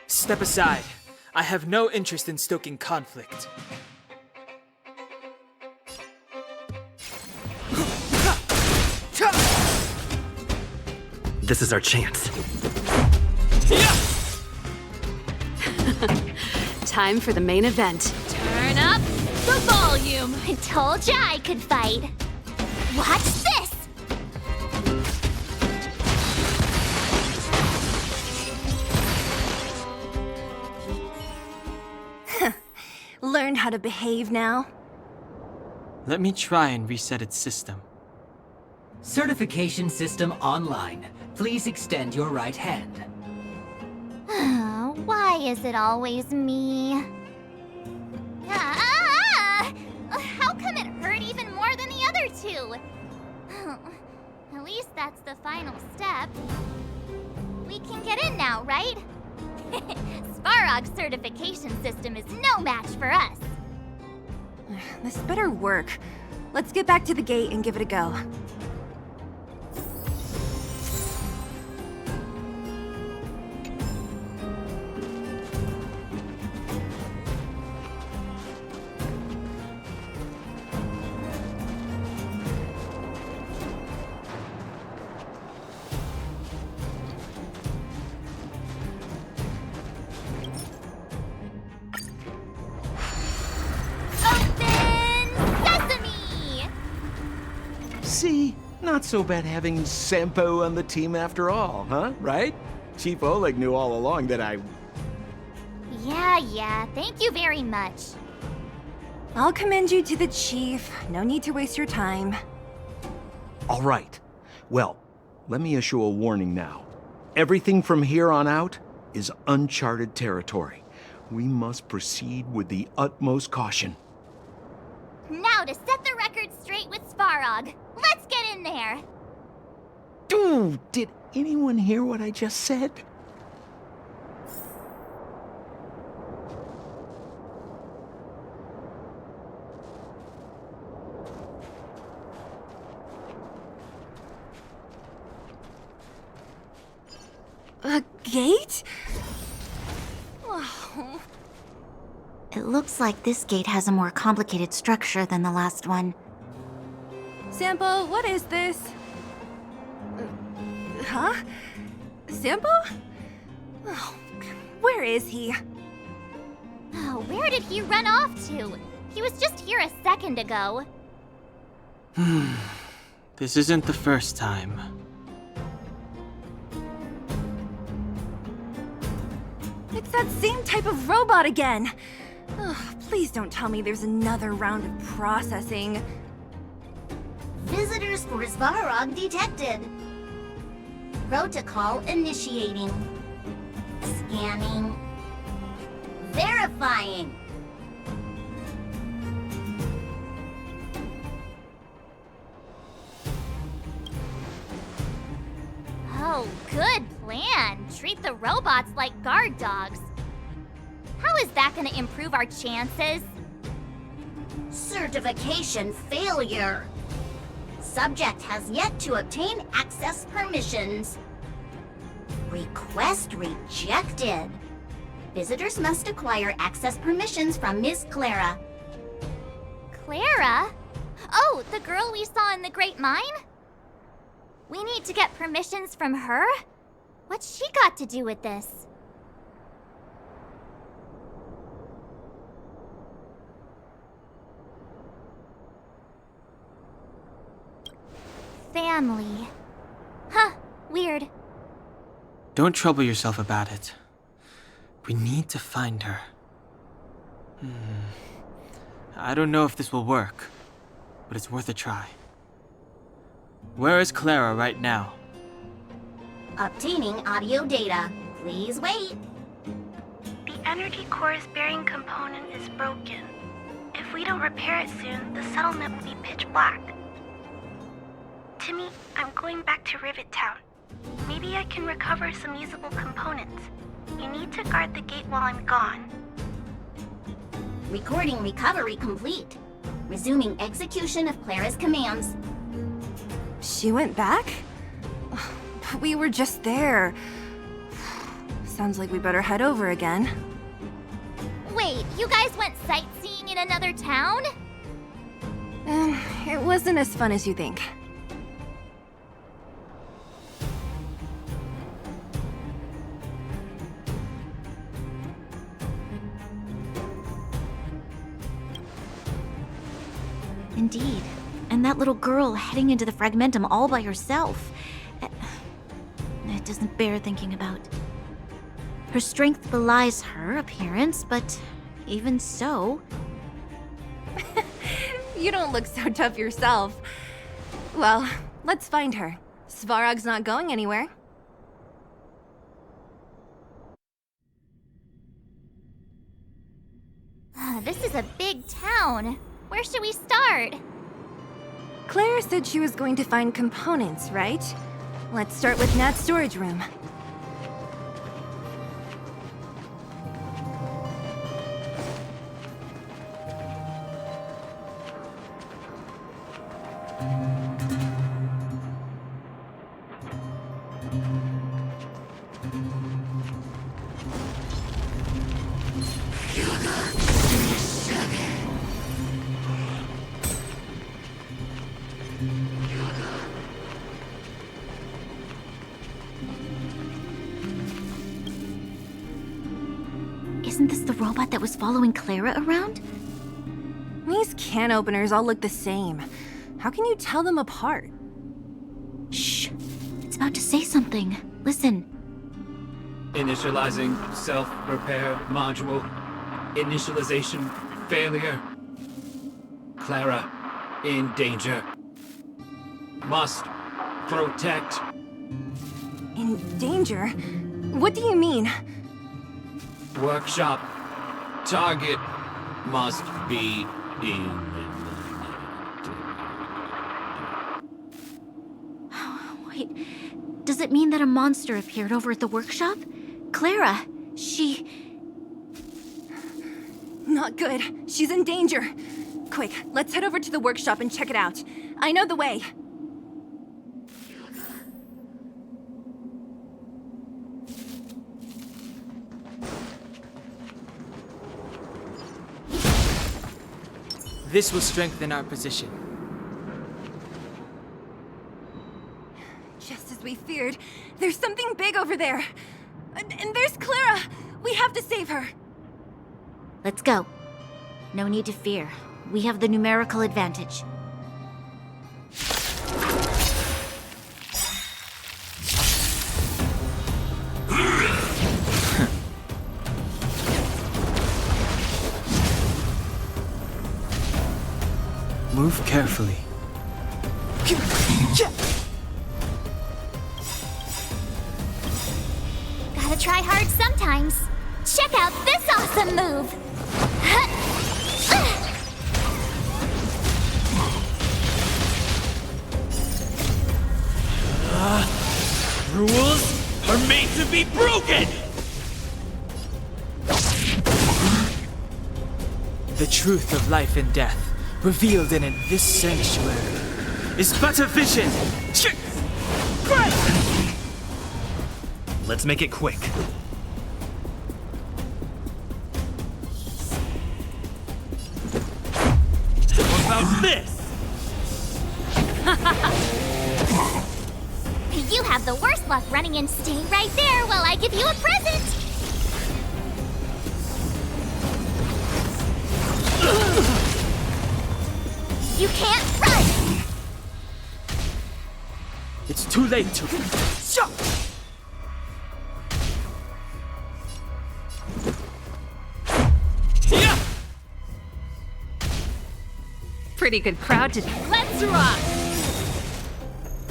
Speaker 3: Step aside. I have no interest in stoking conflict.
Speaker 5: This is our chance.
Speaker 4: Time for the main event.
Speaker 7: Turn up the volume. I told ya I could fight. Watch this.
Speaker 1: Learn how to behave now.
Speaker 3: Let me try and reset its system.
Speaker 14: Certification system online. Please extend your right hand.
Speaker 7: Why is it always me? How come it hurt even more than the other two? At least that's the final step. We can get in now, right? Svarog's certification system is no match for us.
Speaker 1: This better work. Let's get back to the gate and give it a go.
Speaker 9: See? not so bad having Sampo on the team after all, huh? Right? Chief Oleg knew all along that I...
Speaker 7: Yeah, thank you very much.
Speaker 1: I'll commend you to the chief. No need to waste your time.
Speaker 9: All right. Well, let me issue a warning now. Everything from here on out is uncharted territory. We must proceed with the utmost caution.
Speaker 7: Now to set the record straight with Svarog. Let's get in there.
Speaker 9: Dude, did anyone hear what I just said?
Speaker 1: A gate? Oh.
Speaker 2: It looks like this gate has a more complicated structure than the last one.
Speaker 1: Sampo, what is this? Huh? Sampo? Oh, where is he?
Speaker 7: Oh, where did he run off to? He was just here a second ago.
Speaker 3: This isn't the first time.
Speaker 1: It's that same type of robot again. Ugh, please don't tell me there's another round of processing.
Speaker 15: Visitors for Svarog detected. Protocol initiating. Scanning. Verifying.
Speaker 7: Oh, good plan. Treat the robots like guard dogs. How is that gonna improve our chances?
Speaker 15: Certification failure. Subject has yet to obtain access permissions. Request rejected. Visitors must acquire access permissions from Miss Clara.
Speaker 7: Clara? Oh, the girl we saw in the Great Mine? We need to get permissions from her? What's she got to do with this? Family. Huh, weird.
Speaker 3: Don't trouble yourself about it. We need to find her. I don't know if this will work, but it's worth a try. Where is Clara right now?
Speaker 15: Obtaining audio data. Please wait.
Speaker 16: The energy core's bearing component is broken. If we don't repair it soon, the settlement will be pitch black. Timmy, I'm going back to Rivet Town. Maybe I can recover some usable components. You need to guard the gate while I'm gone.
Speaker 15: Recording recovery complete. Resuming execution of Clara's commands.
Speaker 1: She went back? We were just there. Sounds like we better head over again.
Speaker 7: Wait, you guys went sightseeing in another town?
Speaker 1: It wasn't as fun as you think.
Speaker 2: Indeed. And that little girl heading into the Fragmentum all by herself. It doesn't bear thinking about. Her strength belies her appearance, but even so...
Speaker 1: You don't look so tough yourself. Well, let's find her. Svarog's not going anywhere.
Speaker 7: This is a big town. Where should we start?
Speaker 1: Clara said she was going to find components, right? Let's start with Nat's storage room.
Speaker 2: Isn't this the robot that was following Clara around?
Speaker 1: These can openers all look the same. How can you tell them apart?
Speaker 2: about to say something. Listen.
Speaker 6: Initializing self-repair module. Initialization failure. Clara in danger. Must protect.
Speaker 1: In danger? What do you mean?
Speaker 6: Workshop. Target must be eliminated.
Speaker 2: Wait, does it mean that a monster appeared over at the workshop? Clara, she...
Speaker 1: Not good. She's in danger. Quick, let's head over to the workshop and check it out. I know the way.
Speaker 3: This will strengthen our position.
Speaker 1: Just as we feared, there's something big over there. And there's Clara! We have to save her!
Speaker 2: Let's go. No need to fear. We have the numerical advantage.
Speaker 3: Move carefully.
Speaker 7: Gotta try hard sometimes. Check out this awesome move!
Speaker 6: Rules are made to be broken!
Speaker 3: The truth of life and death, revealed in this sanctuary, is but a vision!
Speaker 6: Let's make it quick. What about this?
Speaker 7: You have the worst luck running in. Stay right there while I give you a present! You can't run!
Speaker 3: It's too late to...
Speaker 4: Pretty good crowd today. Let's rock!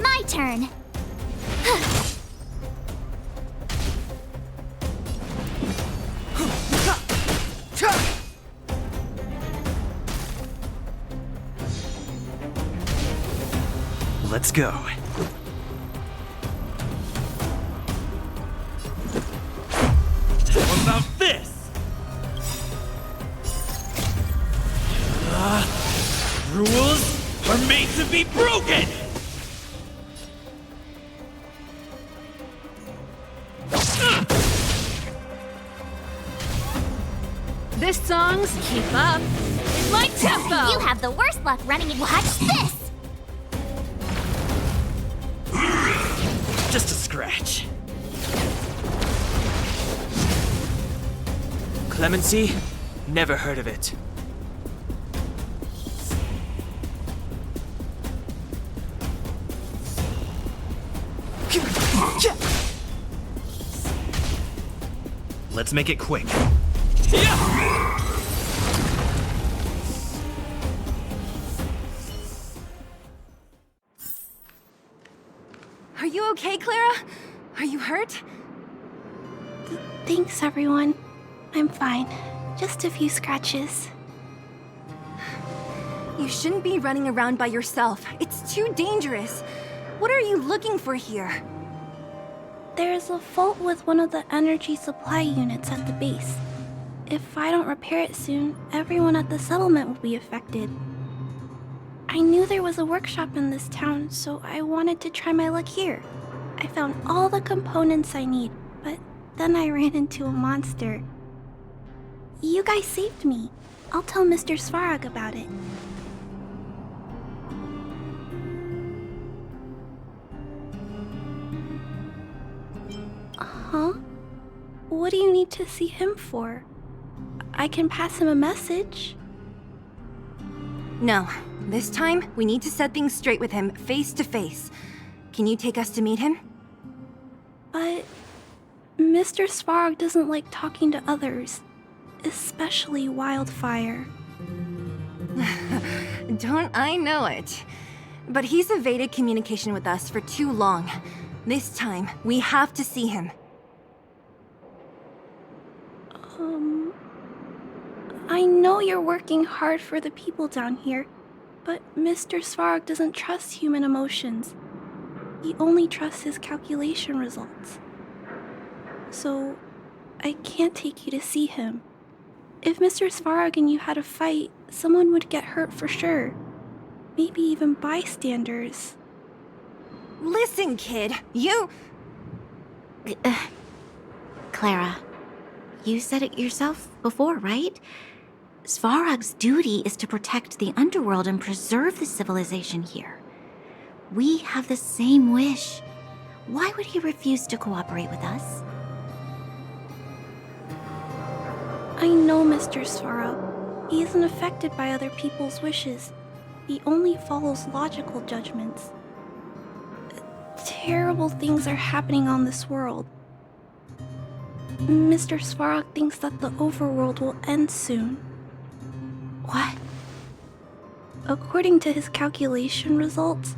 Speaker 7: My turn.
Speaker 6: Let's go. What about this? Rules are made to be broken!
Speaker 4: This song's Keep Up in my tempo!
Speaker 7: You have the worst luck running in. Watch this!
Speaker 6: Just a scratch.
Speaker 3: Clemency? Never heard of it.
Speaker 6: Let's make it quick.
Speaker 1: Are you okay, Clara? Are you hurt?
Speaker 16: Thanks, everyone. I'm fine. Just a few scratches.
Speaker 1: You shouldn't be running around by yourself. It's too dangerous. What are you looking for here?
Speaker 16: There's a fault with one of the energy supply units at the base. If I don't repair it soon, everyone at the settlement will be affected. I knew there was a workshop in this town, so I wanted to try my luck here. I found all the components I need, but then I ran into a monster. You guys saved me. I'll tell Mr. Svarog about it. Huh? What do you need to see him for? I can pass him a message.
Speaker 1: No. This time, we need to set things straight with him face to face. Can you take us to meet him?
Speaker 16: But Mr. Svarog doesn't like talking to others, especially Wildfire.
Speaker 1: Don't I know it? But he's evaded communication with us for too long. This time, we have to see him.
Speaker 16: I know you're working hard for the people down here, but Mr. Svarog doesn't trust human emotions. He only trusts his calculation results. So, I can't take you to see him. If Mr. Svarog and you had a fight, someone would get hurt for sure. Maybe even bystanders.
Speaker 1: Listen, kid, you...
Speaker 2: Clara, you said it yourself before, right? Svarog's duty is to protect the underworld and preserve the civilization here. We have the same wish. Why would he refuse to cooperate with us?
Speaker 16: I know Mr. Svarog. He isn't affected by other people's wishes. He only follows logical judgments. Terrible things are happening on this world. Mr. Svarog thinks that the overworld will end soon.
Speaker 2: What?
Speaker 16: According to his calculation results,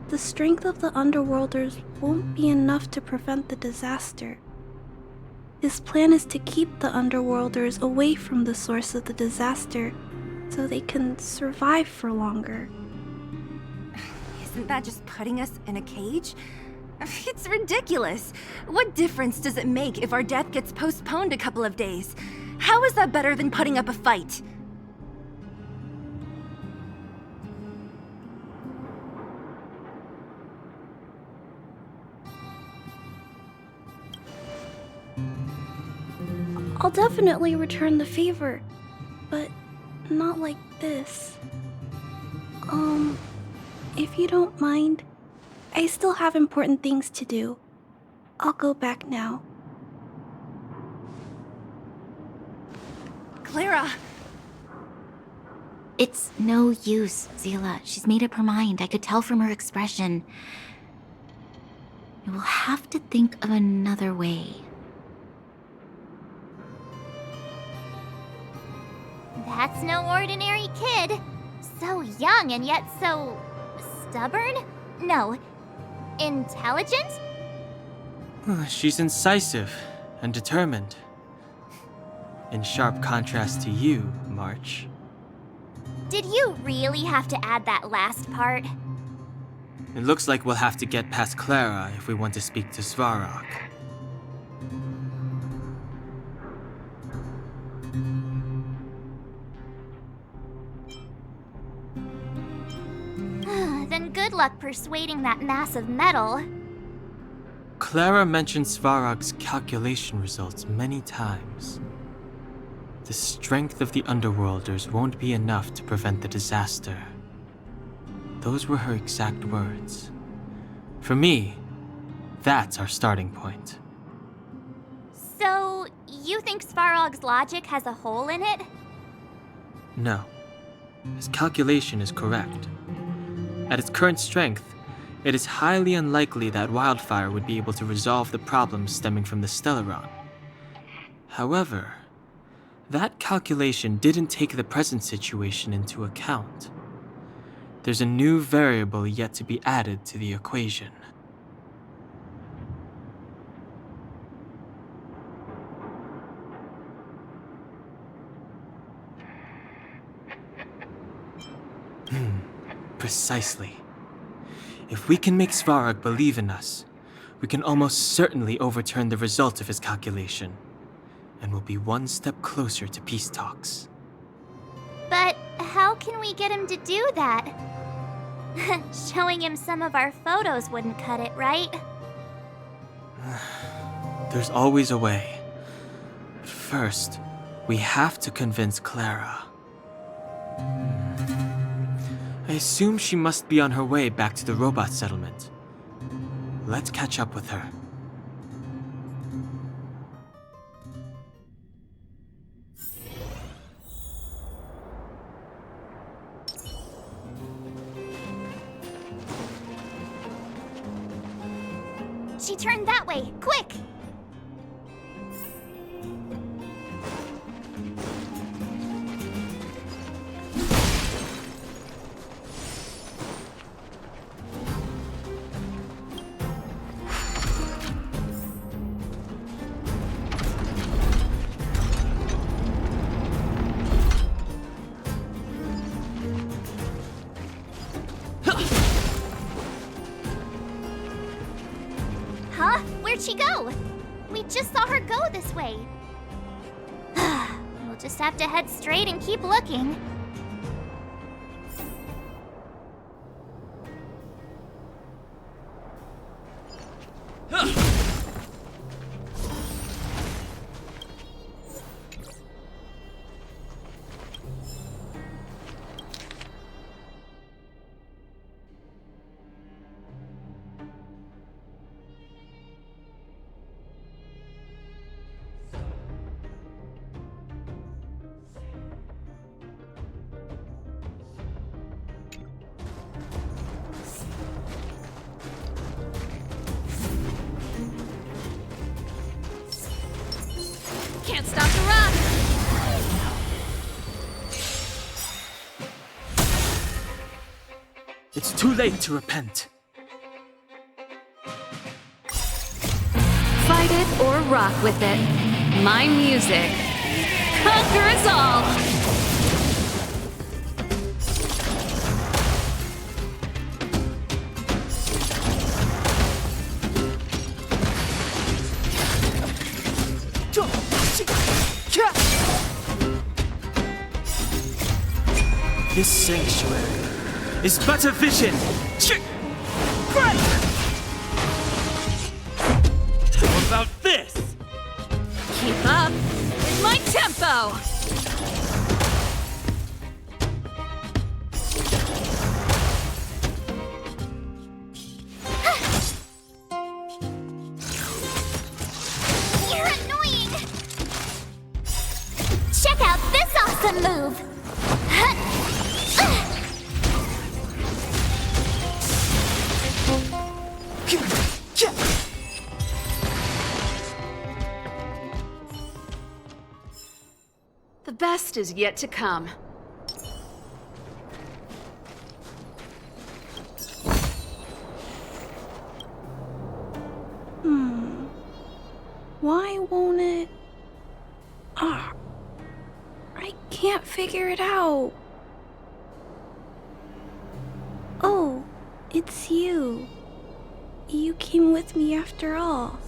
Speaker 16: the strength of the Underworlders won't be enough to prevent the disaster. His plan is to keep the Underworlders away from the source of the disaster so they can survive for longer.
Speaker 1: Isn't that just putting us in a cage? It's ridiculous. What difference does it make if our death gets postponed a couple of days? How is that better than putting up a fight?
Speaker 16: I'll definitely return the favor, but not like this. If you don't mind, I still have important things to do. I'll go back now.
Speaker 1: Clara!
Speaker 2: It's no use, Zila. She's made up her mind. I could tell from her expression. We'll have to think of another way.
Speaker 7: That's no ordinary kid. So young and yet so... stubborn? No. Intelligent?
Speaker 3: She's incisive and determined. In sharp contrast to you, March.
Speaker 7: Did you really have to add that last part?
Speaker 3: It looks like we'll have to get past Clara if we want to speak to Svarog.
Speaker 7: Then good luck persuading that mass of metal.
Speaker 3: Clara mentioned Svarog's calculation results many times. The strength of the Underworlders won't be enough to prevent the disaster. Those were her exact words. For me, that's our starting point.
Speaker 7: So, you think Svarog's logic has a hole in it?
Speaker 3: No. His calculation is correct. At its current strength, it is highly unlikely that Wildfire would be able to resolve the problems stemming from the Stellaron. However, that calculation didn't take the present situation into account. There's a new variable yet to be added to the equation. Precisely. If we can make Svarog believe in us, we can almost certainly overturn the result of his calculation, and we'll be one step closer to peace talks.
Speaker 7: But how can we get him to do that? Showing him some of our photos wouldn't cut it, right?
Speaker 3: There's always a way. But first, we have to convince Clara. I assume she must be on her way back to the robot settlement. Let's catch up with her.
Speaker 7: She turned that way. Quick! Huh? Where'd she go? We just saw her go this way. We'll just have to head straight and keep looking.
Speaker 4: Can't stop the run!
Speaker 3: It's too late to repent.
Speaker 4: Fight it or rock with it. My music conquers all!
Speaker 3: This sanctuary is but a vision. Break! How about this?
Speaker 4: Keep up with my tempo!
Speaker 7: You're annoying! Check out this awesome move!
Speaker 4: The best is yet to come.
Speaker 17: Why won't it... Ah, I can't figure it out. Oh, it's you. You came with me after all.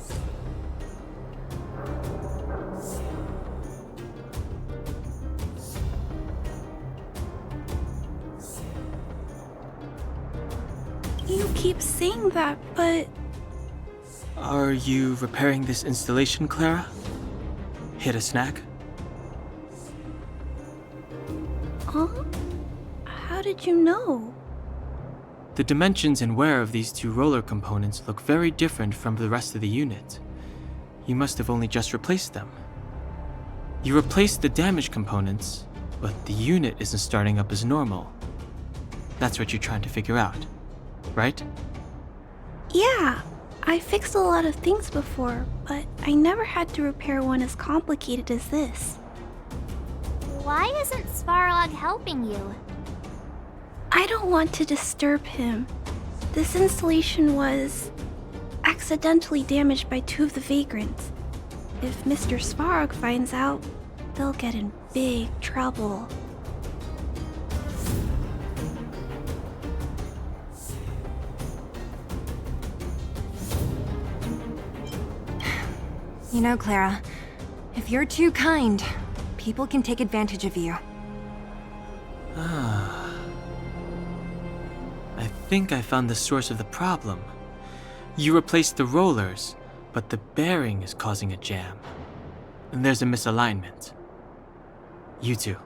Speaker 17: You keep saying that, but...
Speaker 3: Are you repairing this installation, Clara? Hit a snack?
Speaker 17: Huh? How did you know?
Speaker 3: The dimensions and wear of these two roller components look very different from the rest of the unit. You must have only just replaced them. You replaced the damaged components, but the unit isn't starting up as normal. That's what you're trying to figure out, right?
Speaker 17: Yeah, I fixed a lot of things before, but I never had to repair one as complicated as this.
Speaker 7: Why isn't Svarog helping you?
Speaker 17: I don't want to disturb him. This installation was accidentally damaged by two of the vagrants. If Mr. Svarog finds out, they'll get in big trouble.
Speaker 1: You know, Clara, if you're too kind, people can take advantage of you.
Speaker 3: I think I found the source of the problem. You replaced the rollers, but the bearing is causing a jam. And there's a misalignment. You two,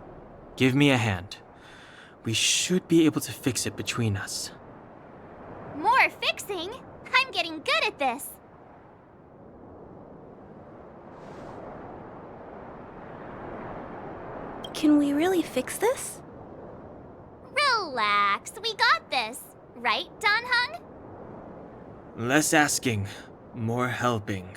Speaker 3: give me a hand. We should be able to fix it between us.
Speaker 7: More fixing? I'm getting good at this.
Speaker 17: Can we really fix this?
Speaker 7: Relax, we got this. Right, Don Hung?
Speaker 3: Less asking, More helping.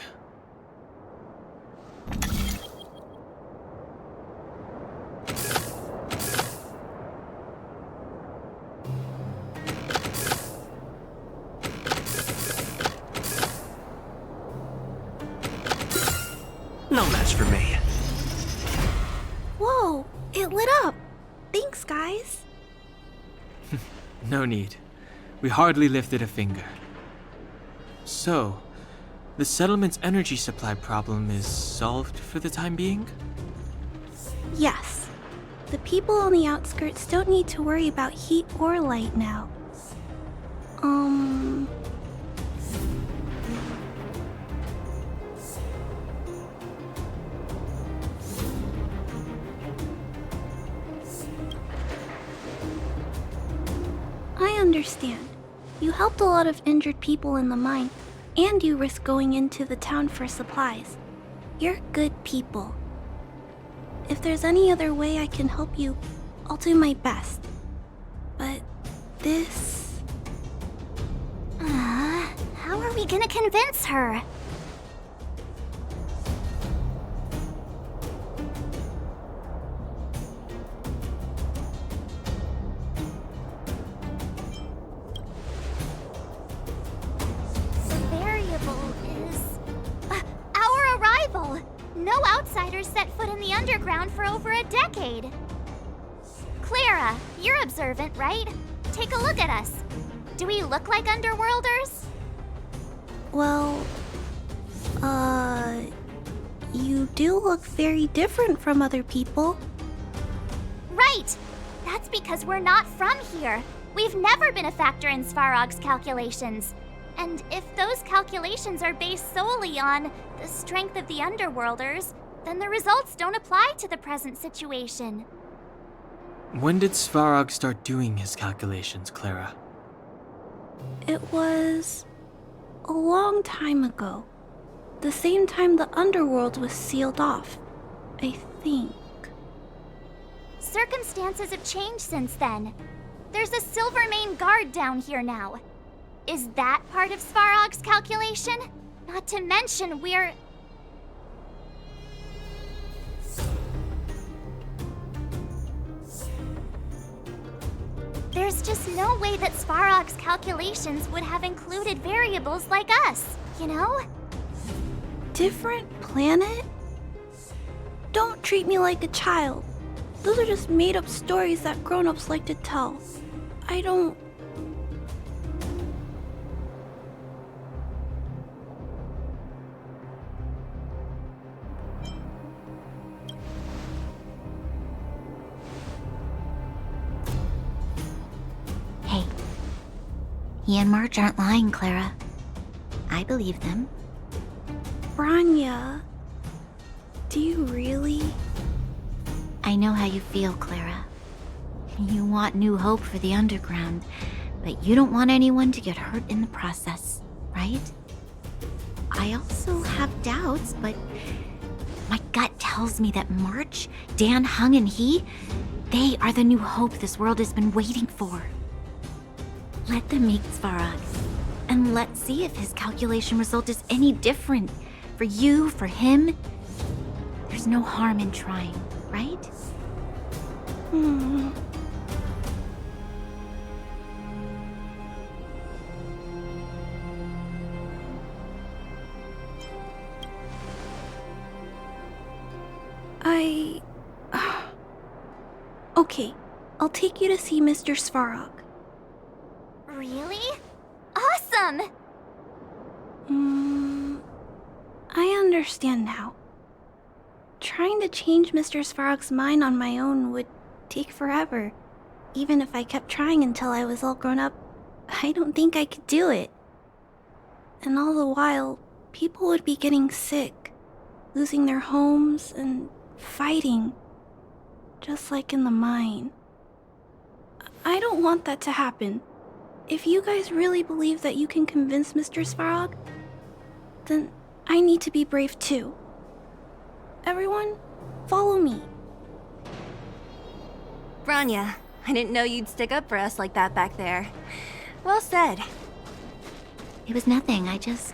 Speaker 18: No match for me.
Speaker 17: Whoa, it lit up. Thanks, guys.
Speaker 3: No need. We hardly lifted a finger. So, the settlement's energy supply problem is solved for the time being?
Speaker 17: Yes. The people on the outskirts don't need to worry about heat or light now. I understand. You helped a lot of injured people in the mine, and you risked going into the town for supplies. You're good people. If there's any other way I can help you, I'll do my best. But this...
Speaker 7: How are we gonna convince her? No outsiders set foot in the underground for over a decade. Clara, you're observant, right? Take a look at us. Do we look like underworlders?
Speaker 17: Well, you do look very different from other people.
Speaker 7: Right! That's because we're not from here. We've never been a factor in Svarog's calculations. And if those calculations are based solely on the strength of the Underworlders, then the results don't apply to the present situation.
Speaker 3: When did Svarog start doing his calculations, Clara?
Speaker 17: It was a long time ago. The same time the Underworld was sealed off, I think.
Speaker 7: Circumstances have changed since then. There's a Silvermane guard down here now. Is that part of Svarog's calculation? Not to mention we're... There's just no way that Svarog's calculations would have included variables like us, you know?
Speaker 17: Different planet? Don't treat me like a child. Those are just made-up stories that grown-ups like to tell. I don't...
Speaker 2: Hey, he and March aren't lying, Clara. I believe them.
Speaker 17: Branya, do you really?
Speaker 2: I know how you feel, Clara. You want new hope for the underground, but you don't want anyone to get hurt in the process, right? I also have doubts, but my gut tells me that March, Dan, Hung, and he, they are the new hope this world has been waiting for. Let them meet Svarog, and let's see if his calculation result is any different. For you, for him, there's no harm in trying, right?
Speaker 17: Okay, I'll take you to see Mr. Svarog.
Speaker 7: Really? Awesome!
Speaker 17: I understand now. Trying to change Mr. Svarog's mind on my own would take forever. Even if I kept trying until I was all grown up, I don't think I could do it. And all the while, people would be getting sick, losing their homes, and fighting. Just like in the mine. I don't want that to happen. If you guys really believe that you can convince Mr. Svarog, then I need to be brave too. Everyone, follow me.
Speaker 1: Branya, I didn't know you'd stick up for us like that back there. Well said.
Speaker 2: It was nothing, I just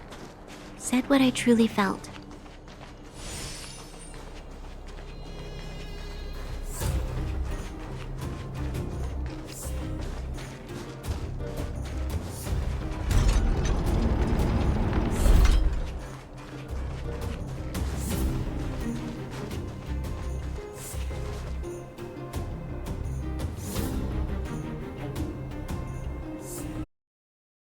Speaker 2: said what I truly felt.